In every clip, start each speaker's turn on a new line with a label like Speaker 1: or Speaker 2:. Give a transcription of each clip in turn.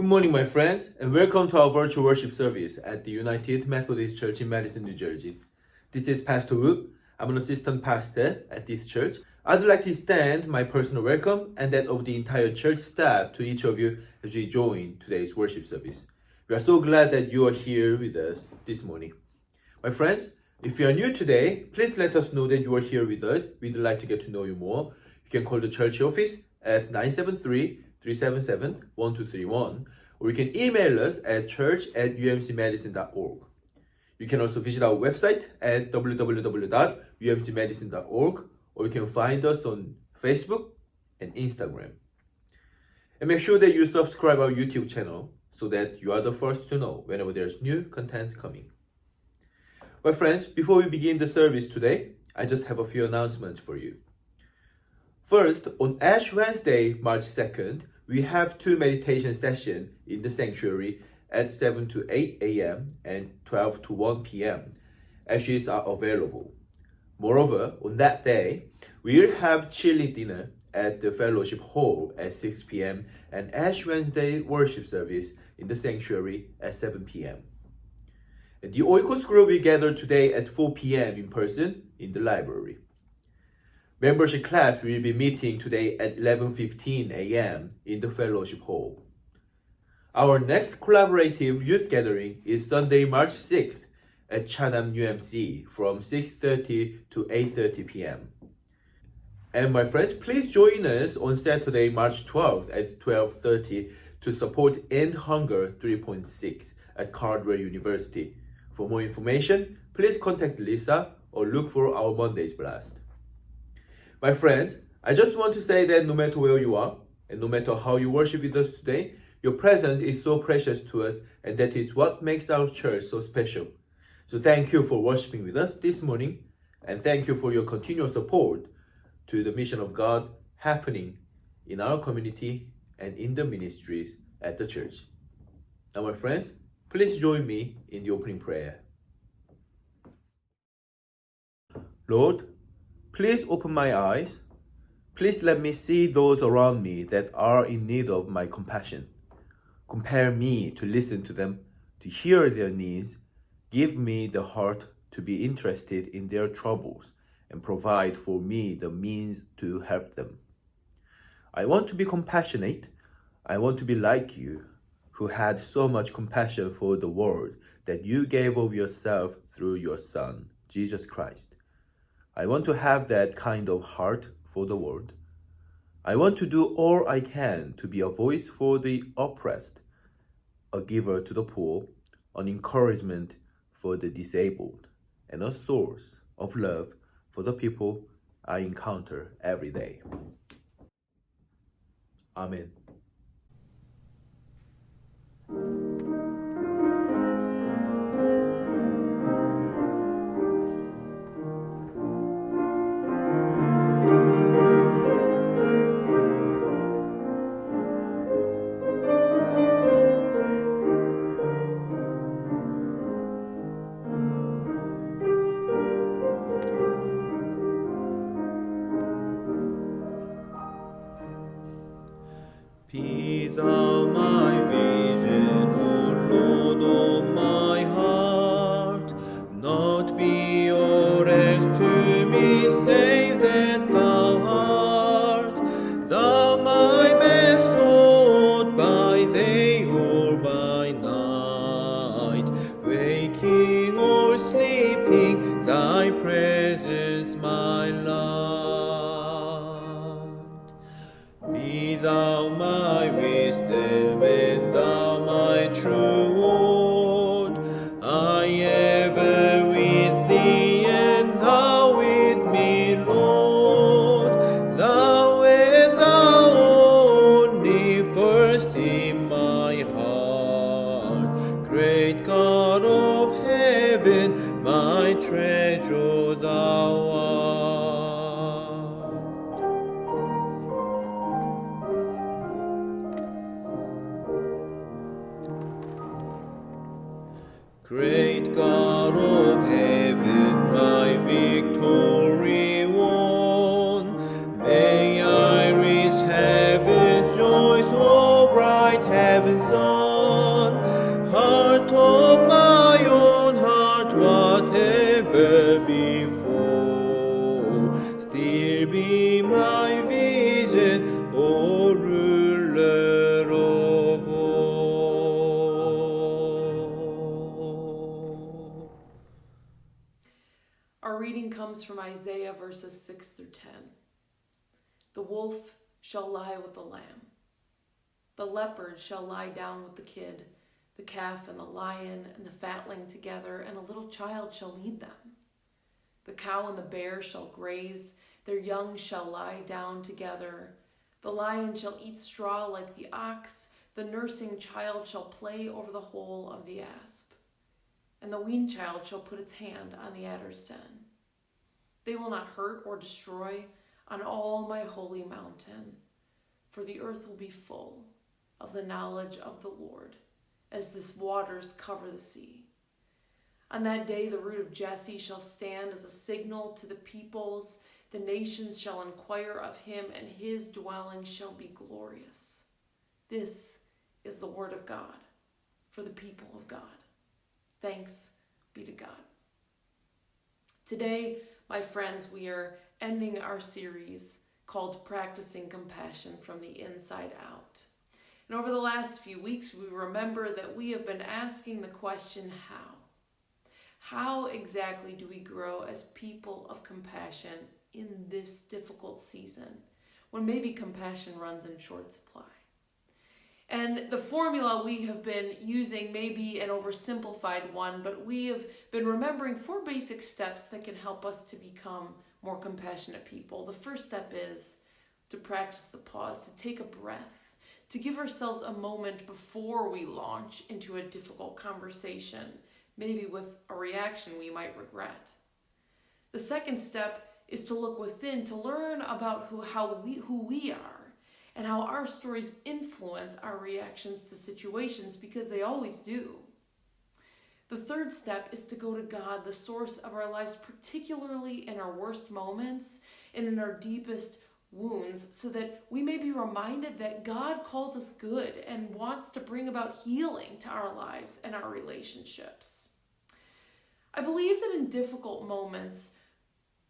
Speaker 1: morning, my friends, and welcome to our virtual worship service at the United Methodist Church in Madison, New Jersey. This is Pastor Wu. I'm an assistant pastor at this church. I'd like to extend my personal welcome and that of the entire church staff to each of you as we join today's worship service. We are so glad that you are here with us this morning. My friends, if you are new today, please let us know that you are here with us. We'd like to get to know you more. You can call the church office at 973-377-1231, or you can email us at church@umcmadison.org. You can also visit our website at www.umcmadison.org, or you can find us on Facebook and Instagram. And make sure that you subscribe our YouTube channel so that you are the first to know whenever there's new content coming. Well, friends, before we begin the service today, I just have a few announcements for you. First, on Ash Wednesday, March 2nd, we have two meditation sessions in the sanctuary at 7 to 8 a.m. and 12 to 1 p.m. Ashes are available. Moreover, on that day, we'll have chili dinner at the fellowship hall at 6 p.m. and Ash Wednesday worship service in the sanctuary at 7 p.m. The Oikos group will gather today at 4 p.m. in person in the library. Membership class will be meeting today at 11:15 a.m. in the fellowship hall. Our next collaborative youth gathering is Sunday, March 6th at Chanam UMC from 6:30 to 8:30 p.m. And my friends, please join us on Saturday, March 12th at 12:30 to support End Hunger 3.6 at Cardwell University. For more information, please contact Lisa or look for our Monday's blast. My friends, I just want to say that no matter where you are, and no matter how you worship with us today, your presence is so precious to us, and that is what makes our church so special. So thank you for worshiping with us this morning, and thank you for your continual support to the mission of God happening in our community and in the ministries at the church. Now, my friends, please join me in the opening prayer. Lord, please open my eyes. Please let me see those around me that are in need of my compassion. Compel me to listen to them, to hear their needs. Give me the heart to be interested in their troubles and provide for me the means to help them. I want to be compassionate. I want to be like you, who had so much compassion for the world that you gave of yourself through your Son, Jesus Christ. I want to have that kind of heart for the world. I want to do all I can to be a voice for the oppressed, a giver to the poor, an encouragement for the disabled, and a source of love for the people I encounter every day. Amen.
Speaker 2: Be thou my vision, O Lord of my heart, not be or else to me, save that thou art. Thou my best thought by day or by night, waking or sleeping, thy presence my light. Be thou my wisdom and thou my true word. I ever with thee and thou with me, Lord. Thou and thou only first in my heart. Great God of heaven, my treasure thou art. Great God of heaven, my victory won, may I reach heaven's joys, oh bright heaven's sun.
Speaker 3: reading comes from Isaiah verses 6 through 10. The wolf shall lie with the lamb. The leopard shall lie down with the kid, the calf and the lion and the fatling together, and a little child shall lead them. The cow and the bear shall graze, their young shall lie down together. The lion shall eat straw like the ox, the nursing child shall play over the hole of the asp, and the weaned child shall put its hand on the adder's den. They will not hurt or destroy on all my holy mountain, for the earth will be full of the knowledge of the Lord, as the waters cover the sea. On that day the root of Jesse shall stand as a signal to the peoples. The nations shall inquire of him, and his dwelling shall be glorious. This is the word of God for the people of God. Thanks be to God. Today, my friends, we are ending our series called Practicing Compassion from the Inside Out. And over the last few weeks, we remember that we have been asking the question, how? How exactly do we grow as people of compassion in this difficult season when maybe compassion runs in short supply? And the formula we have been using may be an oversimplified one, but we have been remembering 4 basic steps that can help us to become more compassionate people. The first step is to practice the pause, to take a breath, to give ourselves a moment before we launch into a difficult conversation, maybe with a reaction we might regret. The second step is to look within, to learn about who we are, and how our stories influence our reactions to situations, because they always do. The third step is to go to God, the source of our lives, particularly in our worst moments and in our deepest wounds, so that we may be reminded that God calls us good and wants to bring about healing to our lives and our relationships. I believe that in difficult moments,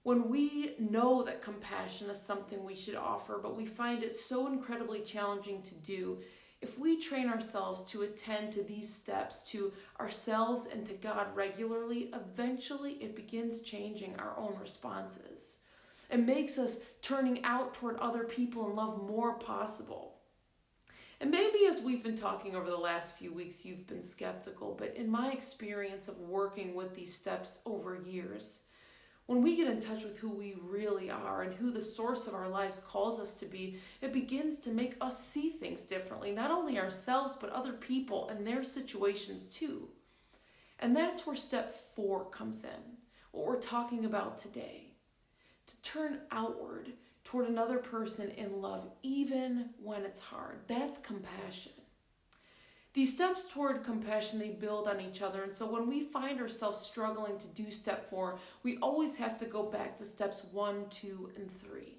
Speaker 3: when we know that compassion is something we should offer, but we find it so incredibly challenging to do, if we train ourselves to attend to these steps to ourselves and to God regularly, eventually it begins changing our own responses. It makes us turning out toward other people in love more possible. And maybe as we've been talking over the last few weeks, you've been skeptical, but in my experience of working with these steps over years, when we get in touch with who we really are and who the source of our lives calls us to be, it begins to make us see things differently, not only ourselves, but other people and their situations too. And that's where step 4 comes in, what we're talking about today. To turn outward toward another person in love, even when it's hard. That's compassion. These steps toward compassion, they build on each other. And so when we find ourselves struggling to do step 4, we always have to go back to steps 1, 2, and 3.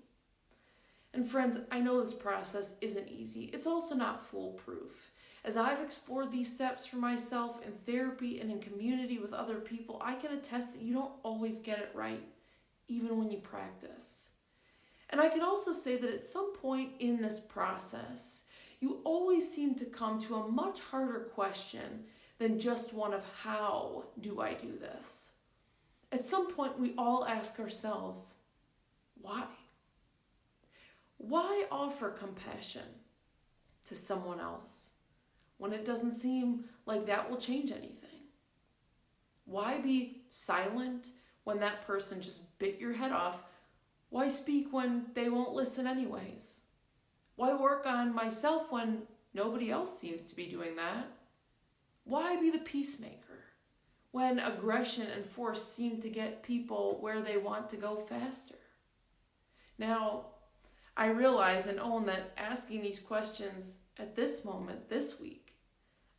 Speaker 3: And friends, I know this process isn't easy. It's also not foolproof. As I've explored these steps for myself in therapy and in community with other people, I can attest that you don't always get it right, even when you practice. And I can also say that at some point in this process, you always seem to come to a much harder question than just one of how do I do this? At some point, we all ask ourselves, why? Why offer compassion to someone else when it doesn't seem like that will change anything? Why be silent when that person just bit your head off? Why speak when they won't listen anyways? Why work on myself when nobody else seems to be doing that? Why be the peacemaker when aggression and force seem to get people where they want to go faster? Now, I realize and own that asking these questions at this moment, this week,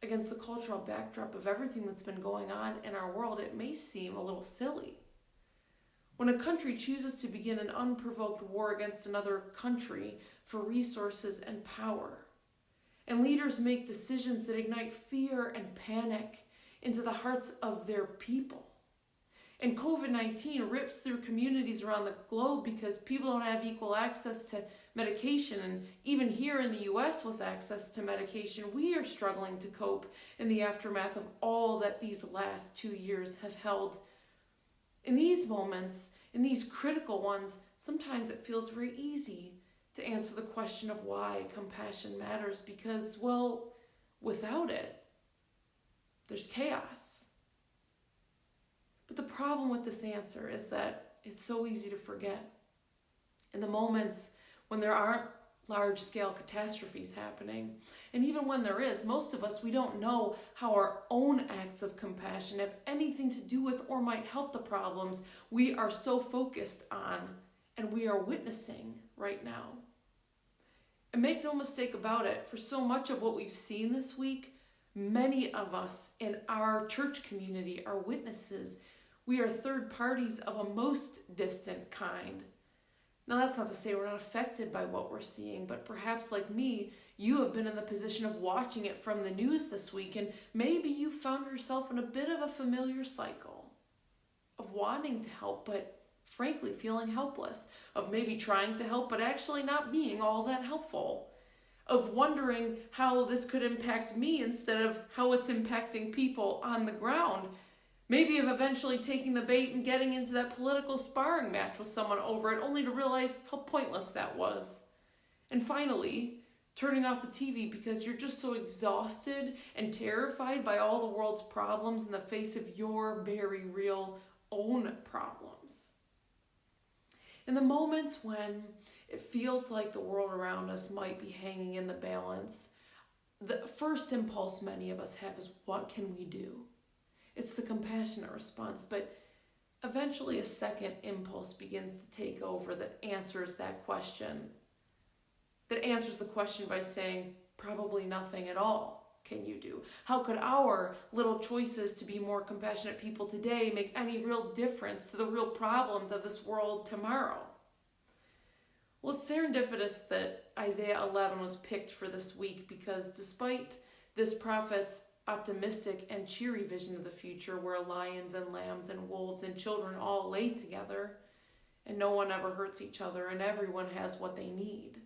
Speaker 3: against the cultural backdrop of everything that's been going on in our world, it may seem a little silly. When a country chooses to begin an unprovoked war against another country for resources and power, and leaders make decisions that ignite fear and panic into the hearts of their people, and COVID-19 rips through communities around the globe because people don't have equal access to medication, and even here in the US with access to medication, we are struggling to cope in the aftermath of all that these last 2 years have held. In these moments, in these critical ones, sometimes it feels very easy to answer the question of why compassion matters because, well, without it, there's chaos. But the problem with this answer is that it's so easy to forget. In the moments when there aren't large-scale catastrophes happening, and even when there is, most of us, we don't know how our own acts of compassion have anything to do with or might help the problems we are so focused on and we are witnessing right now. And make no mistake about it, for so much of what we've seen this week, many of us in our church community are witnesses. We are third parties of a most distant kind. Now, that's not to say we're not affected by what we're seeing, but perhaps like me, you have been in the position of watching it from the news this week, and maybe you found yourself in a bit of a familiar cycle of wanting to help, but frankly feeling helpless, of maybe trying to help, but actually not being all that helpful, of wondering how this could impact me instead of how it's impacting people on the ground. Maybe of eventually taking the bait and getting into that political sparring match with someone over it, only to realize how pointless that was. And finally, turning off the TV because you're just so exhausted and terrified by all the world's problems in the face of your very real own problems. In the moments when it feels like the world around us might be hanging in the balance, the first impulse many of us have is, what can we do? It's the compassionate response, but eventually a second impulse begins to take over that answers that question. That answers the question by saying, probably nothing at all can you do. How could our little choices to be more compassionate people today make any real difference to the real problems of this world tomorrow? Well, it's serendipitous that Isaiah 11 was picked for this week because despite this prophet's optimistic and cheery vision of the future where lions and lambs and wolves and children all lay together and no one ever hurts each other and everyone has what they need,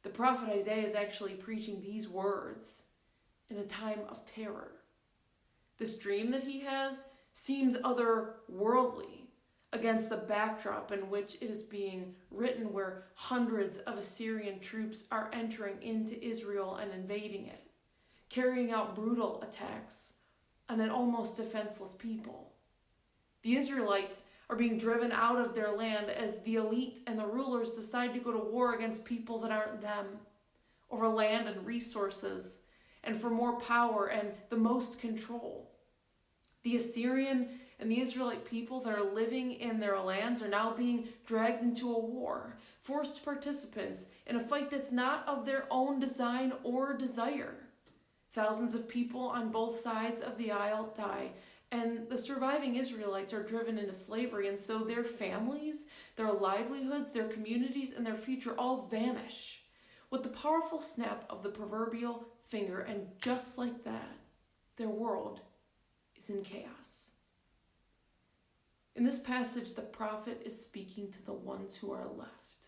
Speaker 3: the prophet Isaiah is actually preaching these words in a time of terror. This dream that he has seems otherworldly against the backdrop in which it is being written, where hundreds of Assyrian troops are entering into Israel and invading it, carrying out brutal attacks on an almost defenseless people. The Israelites are being driven out of their land as the elite and the rulers decide to go to war against people that aren't them, over land and resources, and for more power and the most control. The Assyrian and the Israelite people that are living in their lands are now being dragged into a war, forced participants in a fight that's not of their own design or desire. Thousands of people on both sides of the aisle die, and the surviving Israelites are driven into slavery, and so their families, their livelihoods, their communities, and their future all vanish with the powerful snap of the proverbial finger, and just like that, their world is in chaos. In this passage, the prophet is speaking to the ones who are left,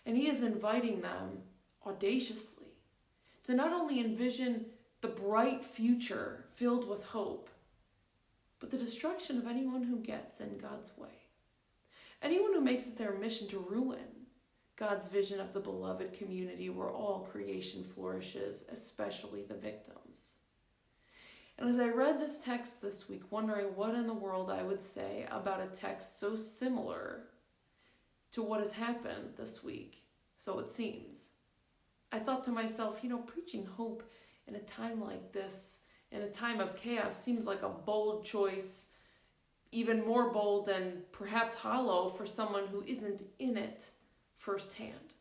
Speaker 3: and he is inviting them audaciously to not only envision the bright future filled with hope, but the destruction of anyone who gets in God's way. Anyone who makes it their mission to ruin God's vision of the beloved community where all creation flourishes, especially the victims. And as I read this text this week, wondering what in the world I would say about a text so similar to what has happened this week, so it seems, I thought to myself, preaching hope in a time like this, in a time of chaos, seems like a bold choice, even more bold and perhaps hollow for someone who isn't in it firsthand.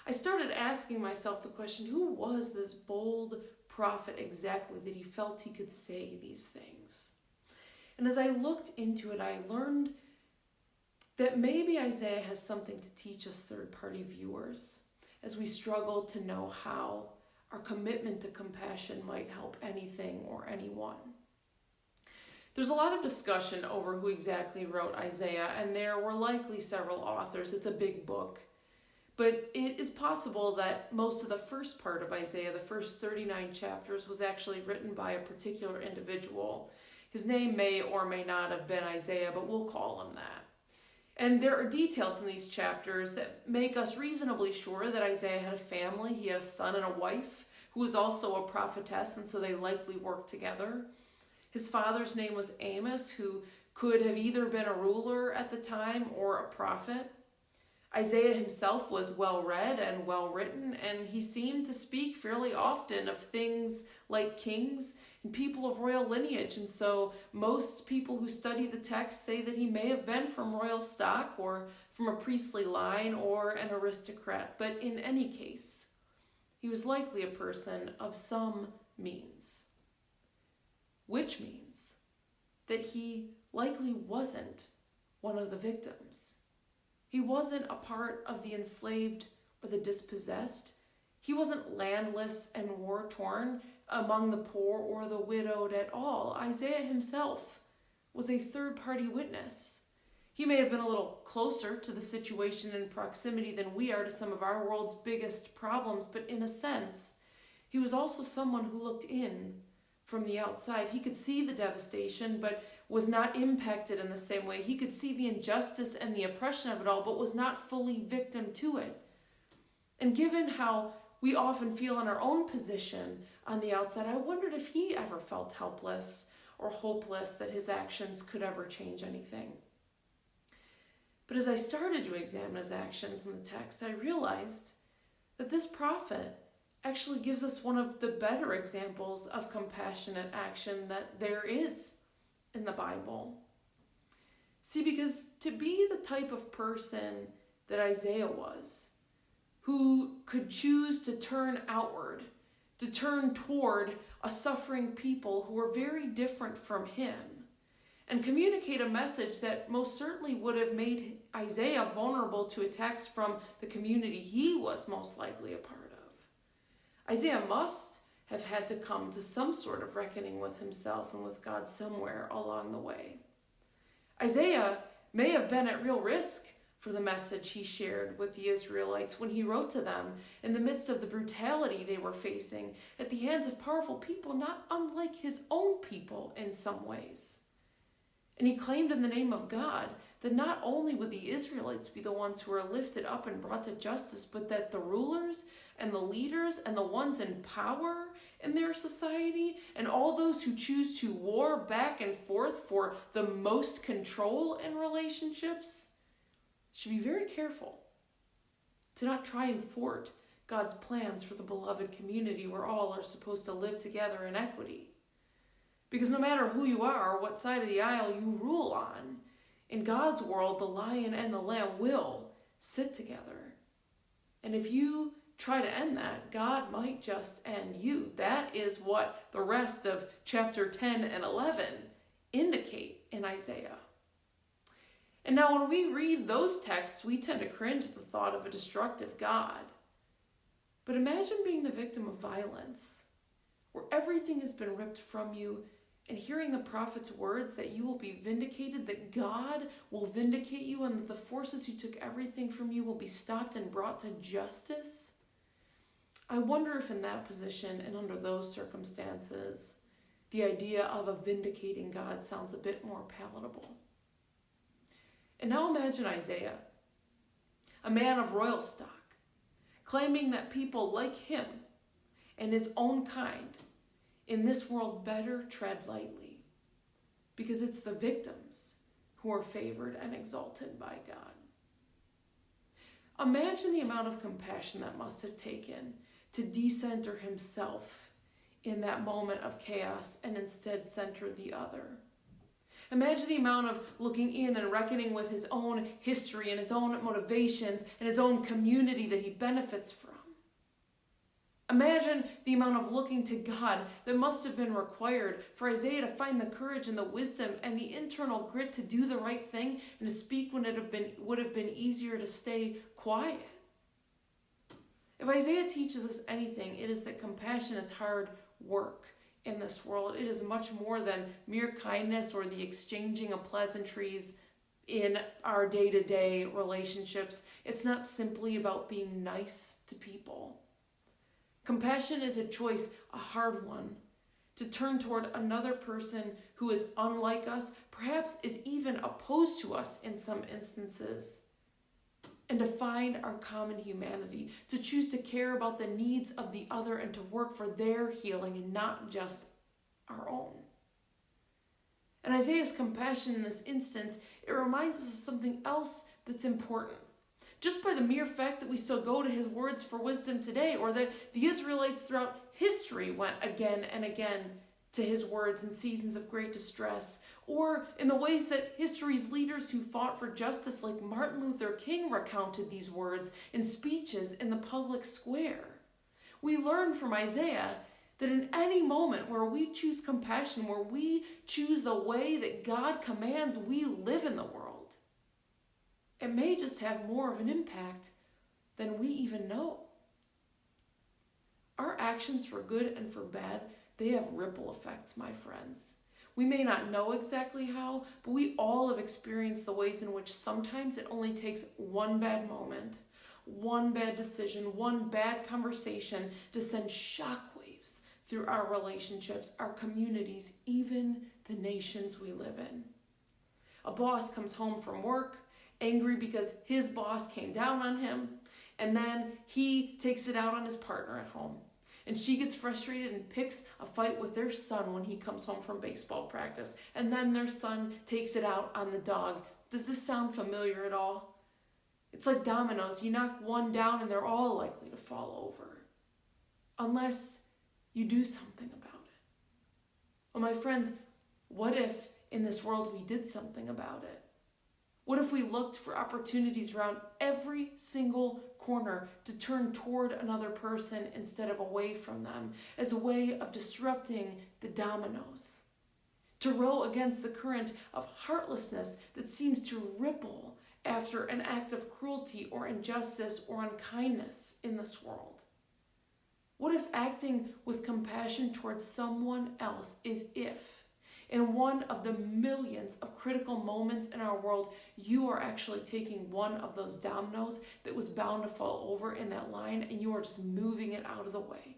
Speaker 3: I started asking myself the question, who was this bold prophet exactly that he felt he could say these things? And as I looked into it, I learned that maybe Isaiah has something to teach us third-party viewers as we struggle to know how our commitment to compassion might help anything or anyone. There's a lot of discussion over who exactly wrote Isaiah, and there were likely several authors. It's a big book. But it is possible that most of the first part of Isaiah, the first 39 chapters, was actually written by a particular individual. His name may or may not have been Isaiah, but we'll call him that. And there are details in these chapters that make us reasonably sure that Isaiah had a family. He had a son and a wife who was also a prophetess, and so they likely worked together. His father's name was Amos, who could have either been a ruler at the time or a prophet. Isaiah himself was well-read and well-written, and he seemed to speak fairly often of things like kings and people of royal lineage, and so most people who study the text say that he may have been from royal stock or from a priestly line or an aristocrat, but in any case, he was likely a person of some means, which means that he likely wasn't one of the victims. He wasn't a part of the enslaved or the dispossessed. He wasn't landless and war-torn among the poor or the widowed at all. Isaiah himself was a third-party witness. He may have been a little closer to the situation in proximity than we are to some of our world's biggest problems, but in a sense, he was also someone who looked in from the outside. He could see the devastation, but was not impacted in the same way. He could see the injustice and the oppression of it all, but was not fully victim to it. And given how we often feel in our own position on the outside, I wondered if he ever felt helpless or hopeless that his actions could ever change anything. But as I started to examine his actions in the text, I realized that this prophet actually gives us one of the better examples of compassionate action that there is in the Bible. See, because to be the type of person that Isaiah was, who could choose to turn outward, to turn toward a suffering people who were very different from him, and communicate a message that most certainly would have made Isaiah vulnerable to attacks from the community he was most likely a part of. Isaiah must have had to come to some sort of reckoning with himself and with God somewhere along the way. Isaiah may have been at real risk for the message he shared with the Israelites when he wrote to them in the midst of the brutality they were facing at the hands of powerful people, not unlike his own people in some ways. And he claimed in the name of God that not only would the Israelites be the ones who were lifted up and brought to justice, but that the rulers and the leaders and the ones in power in their society and all those who choose to war back and forth for the most control in relationships should be very careful to not try and thwart God's plans for the beloved community where all are supposed to live together in equity. Because no matter who you are or what side of the aisle you rule on, in God's world, the lion and the lamb will sit together. And if you try to end that, God might just end you. That is what the rest of chapter 10 and 11 indicate in Isaiah. And now when we read those texts, we tend to cringe at the thought of a destructive God. But imagine being the victim of violence, where everything has been ripped from you, and hearing the prophet's words that you will be vindicated, that God will vindicate you, and that the forces who took everything from you will be stopped and brought to justice. I wonder if in that position and under those circumstances, the idea of a vindicating God sounds a bit more palatable. And now imagine Isaiah, a man of royal stock, claiming that people like him and his own kind in this world better tread lightly, because it's the victims who are favored and exalted by God. Imagine the amount of compassion that must have taken to decenter himself in that moment of chaos and instead center the other. Imagine the amount of looking in and reckoning with his own history and his own motivations and his own community that he benefits from. Imagine the amount of looking to God that must have been required for Isaiah to find the courage and the wisdom and the internal grit to do the right thing and to speak when it would have been easier to stay quiet. If Isaiah teaches us anything, it is that compassion is hard work in this world. It is much more than mere kindness or the exchanging of pleasantries in our day-to-day relationships. It's not simply about being nice to people. Compassion is a choice, a hard one, to turn toward another person who is unlike us, perhaps is even opposed to us in some instances, and to find our common humanity, to choose to care about the needs of the other and to work for their healing and not just our own. And Isaiah's compassion in this instance, it reminds us of something else that's important. Just by the mere fact that we still go to his words for wisdom today, or that the Israelites throughout history went again and again to his words in seasons of great distress, or in the ways that history's leaders who fought for justice like Martin Luther King recounted these words in speeches in the public square. We learn from Isaiah that in any moment where we choose compassion, where we choose the way that God commands we live in the world, it may just have more of an impact than we even know. Our actions for good and for bad, they have ripple effects, my friends. We may not know exactly how, but we all have experienced the ways in which sometimes it only takes one bad moment, one bad decision, one bad conversation to send shockwaves through our relationships, our communities, even the nations we live in. A boss comes home from work, angry because his boss came down on him, and then he takes it out on his partner at home. And she gets frustrated and picks a fight with their son when he comes home from baseball practice. And then their son takes it out on the dog. Does this sound familiar at all? It's like dominoes. You knock one down and they're all likely to fall over. Unless you do something about it. Well, my friends, what if in this world we did something about it? What if we looked for opportunities around every single corner to turn toward another person instead of away from them, as a way of disrupting the dominoes, to row against the current of heartlessness that seems to ripple after an act of cruelty or injustice or unkindness in this world? What if acting with compassion towards someone else is if, in one of the millions of critical moments in our world, you are actually taking one of those dominoes that was bound to fall over in that line and you are just moving it out of the way?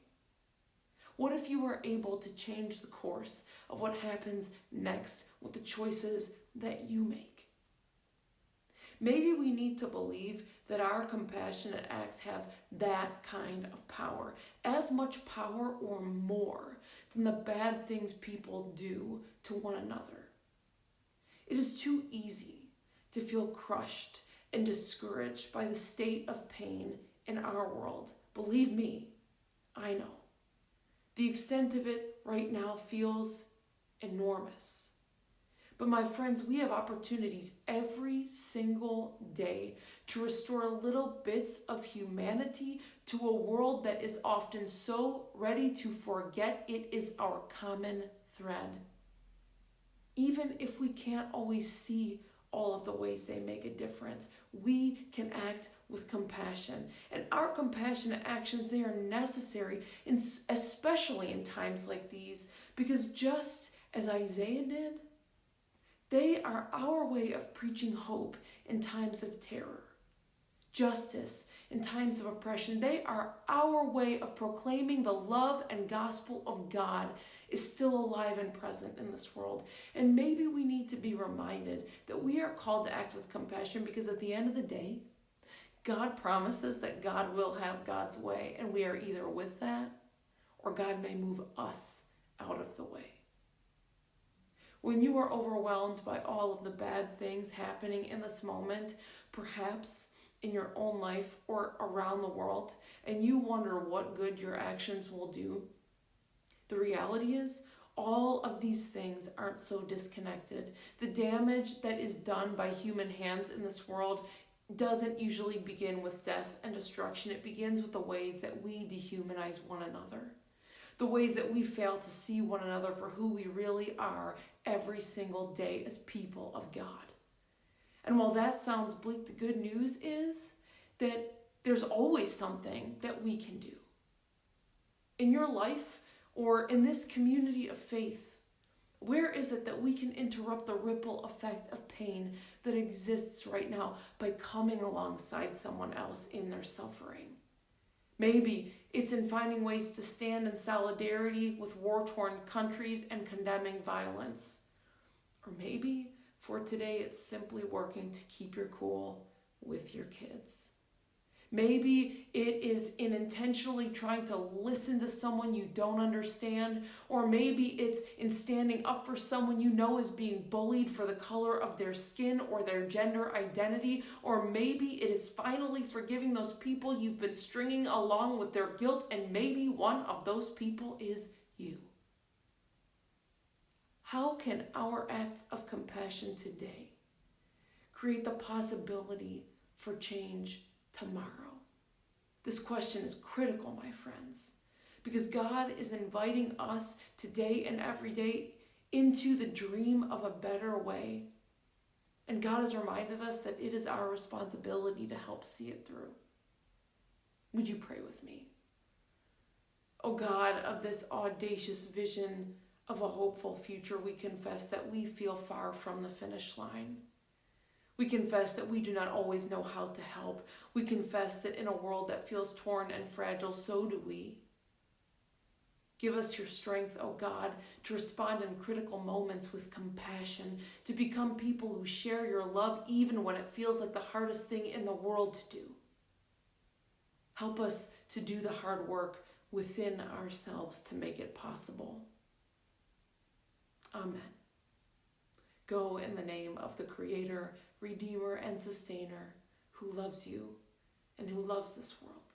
Speaker 3: What if you were able to change the course of what happens next with the choices that you make? Maybe we need to believe that our compassionate acts have that kind of power, as much power or more than the bad things people do to one another. It is too easy to feel crushed and discouraged by the state of pain in our world. Believe me, I know. The extent of it right now feels enormous. But my friends, we have opportunities every single day to restore little bits of humanity to a world that is often so ready to forget it is our common thread. Even if we can't always see all of the ways they make a difference, we can act with compassion. And our compassionate actions, they are necessary, especially in times like these, because just as Isaiah did, they are our way of preaching hope in times of terror, justice in times of oppression. They are our way of proclaiming the love and gospel of God is still alive and present in this world. And maybe we need to be reminded that we are called to act with compassion because at the end of the day, God promises that God will have God's way, and we are either with that or God may move us out of the way. When you are overwhelmed by all of the bad things happening in this moment, perhaps in your own life or around the world, and you wonder what good your actions will do, the reality is all of these things aren't so disconnected. The damage that is done by human hands in this world doesn't usually begin with death and destruction. It begins with the ways that we dehumanize one another, the ways that we fail to see one another for who we really are every single day as people of God. And while that sounds bleak, the good news is that there's always something that we can do. In your life or in this community of faith, where is it that we can interrupt the ripple effect of pain that exists right now by coming alongside someone else in their suffering? Maybe it's in finding ways to stand in solidarity with war-torn countries and condemning violence. Or maybe for today it's simply working to keep your cool with your kids. Maybe it is in intentionally trying to listen to someone you don't understand, or maybe it's in standing up for someone you know is being bullied for the color of their skin or their gender identity, or maybe it is finally forgiving those people you've been stringing along with their guilt, and maybe one of those people is you. How can our acts of compassion today create the possibility for change tomorrow? This question is critical, my friends, because God is inviting us today and every day into the dream of a better way. And God has reminded us that it is our responsibility to help see it through. Would you pray with me? Oh God, of this audacious vision of a hopeful future, we confess that we feel far from the finish line. We confess that we do not always know how to help. We confess that in a world that feels torn and fragile, so do we. Give us your strength, O God, to respond in critical moments with compassion, to become people who share your love even when it feels like the hardest thing in the world to do. Help us to do the hard work within ourselves to make it possible. Amen. Go in the name of the Creator, Redeemer, and Sustainer, who loves you and who loves this world.